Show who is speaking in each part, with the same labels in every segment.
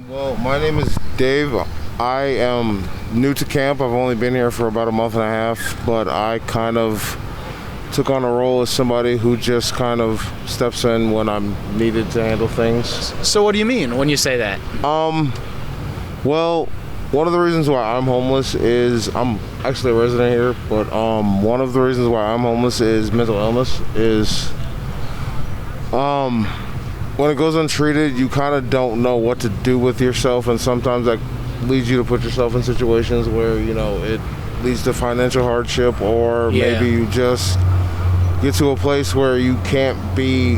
Speaker 1: Well, my name is Dave. I am new to camp. I've only been here for about a month and a half, but I kind of took on a role as somebody who just kind of steps in when I'm needed to handle things.
Speaker 2: So what do you mean when you say that?
Speaker 1: Well, one of the reasons why I'm homeless is I'm actually a resident here, but one of the reasons why I'm homeless is mental illness. When it goes untreated, you kind of don't know what to do with yourself, and sometimes that leads you to put yourself in situations where, it leads to financial hardship, or maybe you just get to a place where you can't be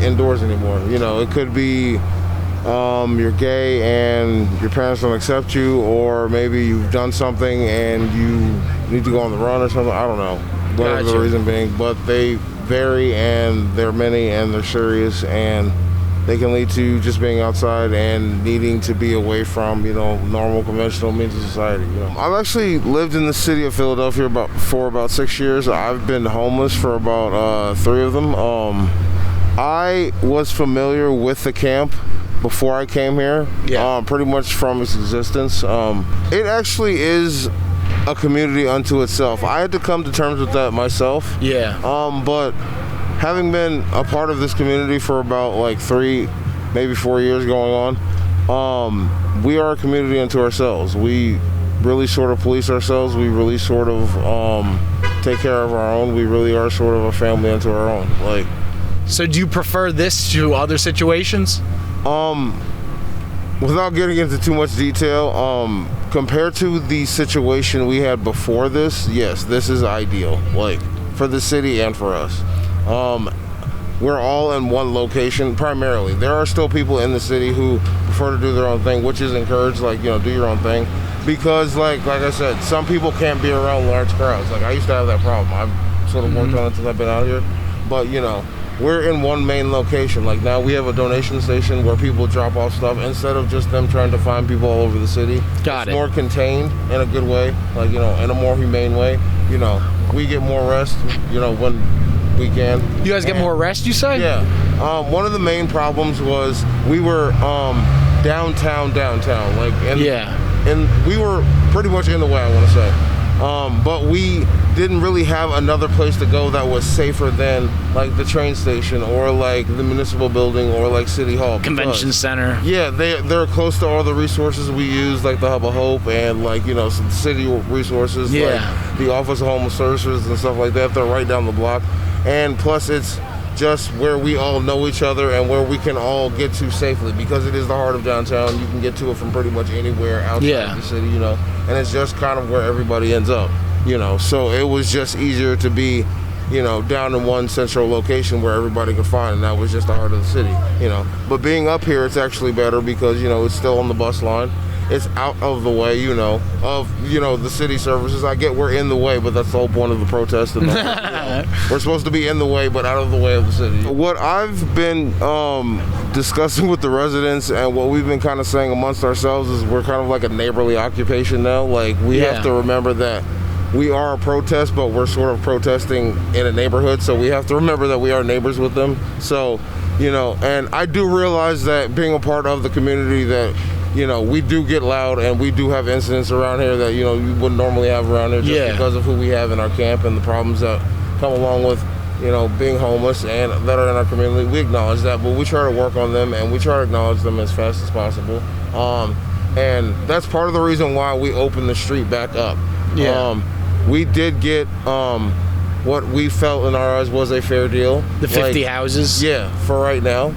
Speaker 1: indoors anymore. It could be you're gay and your parents don't accept you, or maybe you've done something and you need to go on the run or something. I don't know, whatever the reason being, but they vary, and they're many, and they're serious, and they can lead to just being outside and needing to be away from, normal conventional means of society. I've actually lived in the city of Philadelphia for about 6 years. I've been homeless for about 3 of them. I was familiar with the camp before I came here, pretty much from its existence. It actually is a community unto itself. I had to come to terms with that myself. But having been a part of this community for about 3, maybe 4 years going on, we are a community unto ourselves. We really sort of police ourselves. We really sort of take care of our own. We really are sort of a family unto our own.
Speaker 2: So do you prefer this to other situations?
Speaker 1: Without getting into too much detail, compared to the situation we had before this, yes, this is ideal, for the city and for us. We're all in one location primarily. There are still people in the city who prefer to do their own thing, which is encouraged, do your own thing. Because like I said, some people can't be around large crowds. I used to have that problem. I've sort of worked on it since I've been out here. But, we're in one main location. Now we have a donation station where people drop off stuff instead of just them trying to find people all over the city.
Speaker 2: Got it.
Speaker 1: It's more contained in a good way, in a more humane way. We get more rest, when we can.
Speaker 2: You guys get more rest, you say?
Speaker 1: Yeah. One of the main problems was we were downtown. And we were pretty much in the way, I want to say. But we didn't really have another place to go that was safer than the train station or the municipal building or City Hall.
Speaker 2: Convention center.
Speaker 1: Yeah, they're close to all the resources we use, the Hub of Hope and some city resources, the Office of Homeless Services and stuff like that. They're right down the block. And plus it's just where we all know each other and where we can all get to safely, because it is the heart of downtown. You can get to it from pretty much anywhere outside the city, and it's just kind of where everybody ends up, so it was just easier to be, down in one central location where everybody could find, and that was just the heart of the city, But being up here, it's actually better because, it's still on the bus line. It's out of the way, of the city services. I get we're in the way, but that's the whole point of the protest. And we're supposed to be in the way, but out of the way of the city. What I've been discussing with the residents and what we've been kind of saying amongst ourselves is we're kind of like a neighborly occupation now. We have to remember that we are a protest, but we're sort of protesting in a neighborhood, so we have to remember that we are neighbors with them. So, and I do realize that being a part of the community that we do get loud, and we do have incidents around here that, you wouldn't normally have around here just because of who we have in our camp and the problems that come along with, being homeless and that are in our community. We acknowledge that, but we try to work on them, and we try to acknowledge them as fast as possible. And that's part of the reason why we opened the street back up. We did get what we felt in our eyes was a fair deal.
Speaker 2: The 50 houses?
Speaker 1: Yeah, for right now.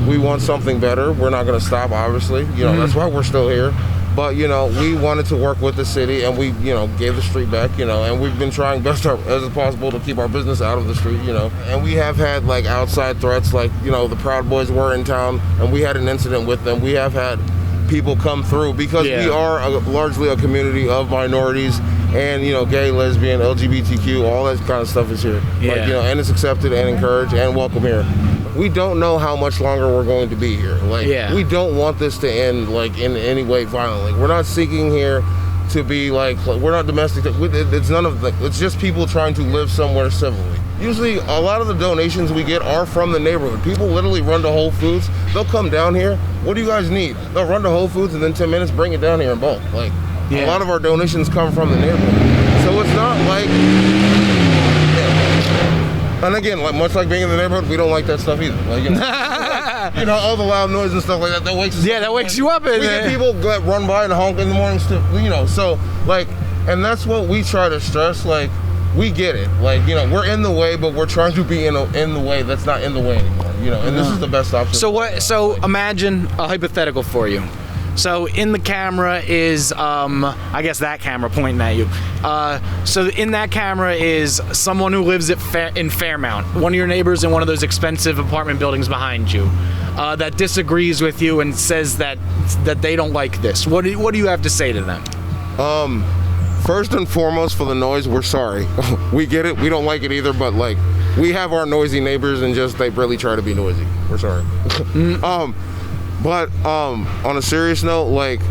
Speaker 1: We want something better. We're not going to stop, obviously. That's why we're still here. But, we wanted to work with the city, and we, gave the street back, and we've been trying best as possible to keep our business out of the street, And we have had, outside threats, the Proud Boys were in town, and we had an incident with them. We have had people come through because we are largely a community of minorities, and, gay, lesbian, LGBTQ, all that kind of stuff is here. And it's accepted and encouraged and welcome here. We don't know how much longer we're going to be here. We don't want this to end in any way violently. We're not seeking here to be we're not domestic. It's none of it's just people trying to live somewhere civilly. usually a lot of the donations we get are from the neighborhood. People literally run to Whole Foods. They'll come down here. What do you guys need? They'll run to Whole Foods and then 10 minutes bring it down here in bulk. Like, a lot of our donations come from the neighborhood. So it's not like, and again, like much like being in the neighborhood, we don't like that stuff either. Like, you know, all the loud noise and stuff like that, that wakes us up.
Speaker 2: Yeah, that wakes you up.
Speaker 1: We get people that run by and honk in the morning stuff, you know, so like, and that's what we try to stress, like, we get it. Like, you know, we're in the way, but we're trying to be in the way that's not in the way anymore, you know, and this is the best option.
Speaker 2: So imagine a hypothetical for you. So in the camera is, I guess that camera pointing at you. So in that camera is someone who lives in Fairmount, one of your neighbors in one of those expensive apartment buildings behind you, that disagrees with you and says that they don't like this. What do you have to say to them?
Speaker 1: First and foremost, for the noise, we're sorry. We get it. We don't like it either, but like, we have our noisy neighbors and just they really try to be noisy. We're sorry. But on a serious note, like,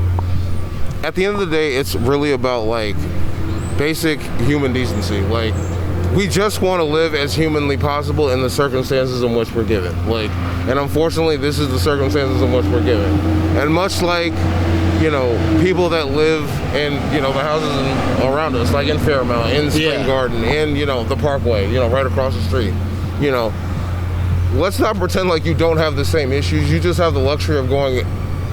Speaker 1: at the end of the day, it's really about like basic human decency. Like, we just want to live as humanly possible in the circumstances in which we're given. Like, and unfortunately, this is the circumstances in which we're given. And much like, you know, people that live in, you know, the houses around us, like in Fairmount, in Spring Garden, in, you know, the Parkway, you know, right across the street, you know, let's not pretend like you don't have the same issues. You just have the luxury of going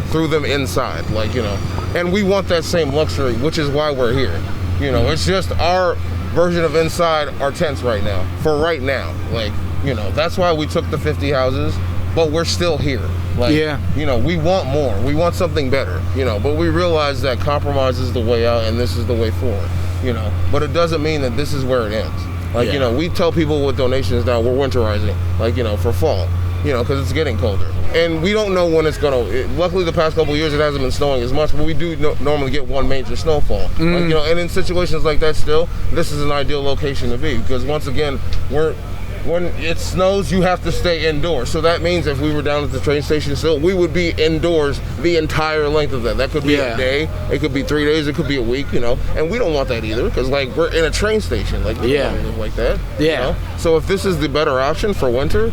Speaker 1: through them inside, like, you know, and we want that same luxury, which is why we're here. You know, it's just our version of inside our tents right now, for right now. Like, you know, that's why we took the 50 houses, but we're still here. Like, you know, we want more. We want something better, you know, but we realize that compromise is the way out and this is the way forward, you know, but it doesn't mean that this is where it ends. Like, you know, we tell people with donations now, we're winterizing, like, you know, for fall, you know, because it's getting colder. And we don't know when it's going to, luckily the past couple of years it hasn't been snowing as much, but we do normally get one major snowfall. Like, you know, and in situations like that still, this is an ideal location to be, because once again, when it snows, you have to stay indoors. So that means if we were down at the train station still, we would be indoors the entire length of that. That could be a day, it could be 3 days, it could be a week, you know, and we don't want that either, because like we're in a train station, like we don't live like that. You know? So if this is the better option for winter,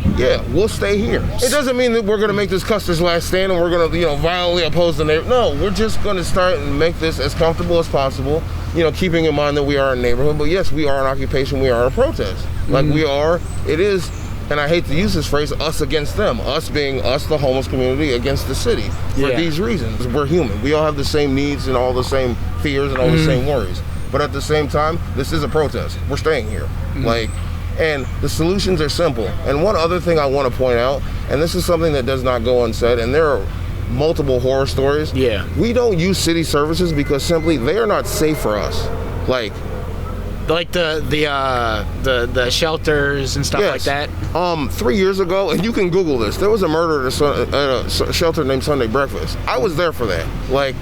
Speaker 1: we'll stay here. It doesn't mean that we're gonna make this Custer's last stand and we're gonna, you know, violently oppose the neighbor. No, we're just gonna start and make this as comfortable as possible, you know, keeping in mind that we are a neighborhood, but yes, we are an occupation, we are a protest. Like we are, it is, and I hate to use this phrase, us against them. Us being us, the homeless community, against the city. For these reasons. We're human. We all have the same needs and all the same fears and all the same worries. But at the same time, this is a protest. We're staying here. Like, and the solutions are simple. And one other thing I want to point out, and this is something that does not go unsaid, and there are multiple horror stories. We don't use city services because simply they are not safe for us. Like the shelters and stuff like that. 3 years ago, and you can Google this, there was a murder at a shelter named Sunday Breakfast. I was there for that. Like,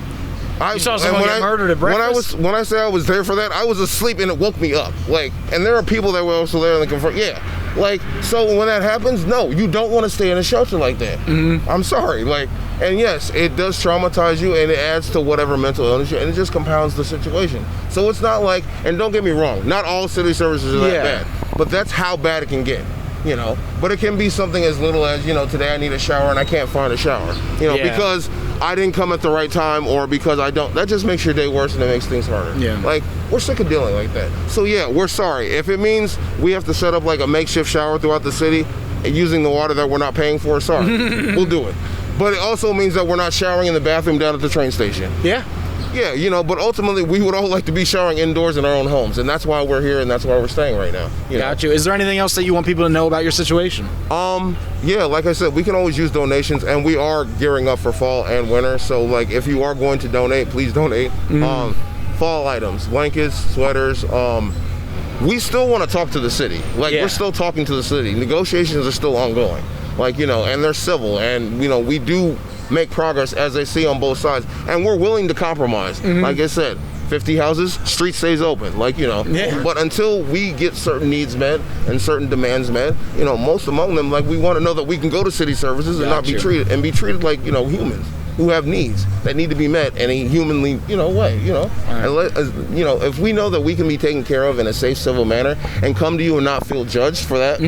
Speaker 1: you saw someone get murdered at breakfast? When I say I was there for that, I was asleep and it woke me up. Like, and there are people that were also there and they confirm. Like, so when that happens, no, you don't want to stay in a shelter like that. I'm sorry. Like, and yes, it does traumatize you and it adds to whatever mental illness and it just compounds the situation. So it's not like, and don't get me wrong, not all city services are that bad, but that's how bad it can get, you know. But it can be something as little as, you know, today I need a shower and I can't find a shower, you know, because I didn't come at the right time or because I don't. That just makes your day worse and it makes things harder. Like, we're sick of dealing like that. So yeah, we're sorry. If it means we have to set up like a makeshift shower throughout the city and using the water that we're not paying for, sorry, we'll do it. But it also means that we're not showering in the bathroom down at the train station. Yeah, you know, but ultimately we would all like to be showering indoors in our own homes, and that's why we're here and that's why we're staying right now. Got you. Is there anything else that you want people to know about your situation? Yeah, like I said, we can always use donations, and we are gearing up for fall and winter, so like if you are going to donate, please donate. Fall items, blankets, sweaters. We still want to talk to the city. Like, we're still talking to the city. Negotiations are still ongoing. Like, you know, and they're civil, and, you know, we do make progress as they see on both sides, and we're willing to compromise. Like I said, 50 houses, street stays open, like, you know. But until we get certain needs met and certain demands met, you know, most among them, like, we want to know that we can go to city services and not be treated, and be treated like, you know, humans. who have needs that need to be met in a humanly, way, and if we know that we can be taken care of in a safe, civil manner and come to you and not feel judged for that,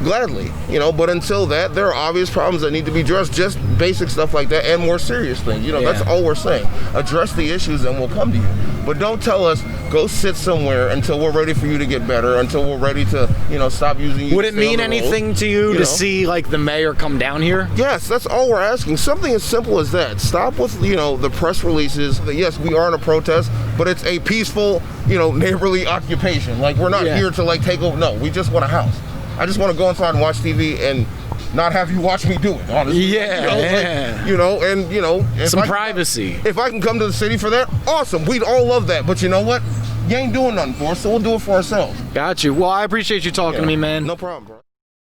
Speaker 1: gladly, but until that, there are obvious problems that need to be addressed, just basic stuff like that, and more serious things, that's all we're saying. Address the issues and we'll come to you. But don't tell us, go sit somewhere until we're ready for you to get better, until we're ready to, stop using you.
Speaker 2: Would it mean anything to you to see, like, the mayor come down here?
Speaker 1: Yes, that's all we're asking. Something as simple as that. Stop with, the press releases. Yes, we are in a protest, but it's a peaceful, neighborly occupation. Like, we're not here to, like, take over. No, we just want a house. I just want to go inside and watch TV and not have you watch me do it, honestly.
Speaker 2: Some privacy.
Speaker 1: If I can come to the city for that, awesome. We'd all love that. But you know what? You ain't doing nothing for us, so we'll do it for ourselves.
Speaker 2: Got you. Well, I appreciate you talking to me, man.
Speaker 1: No problem, bro.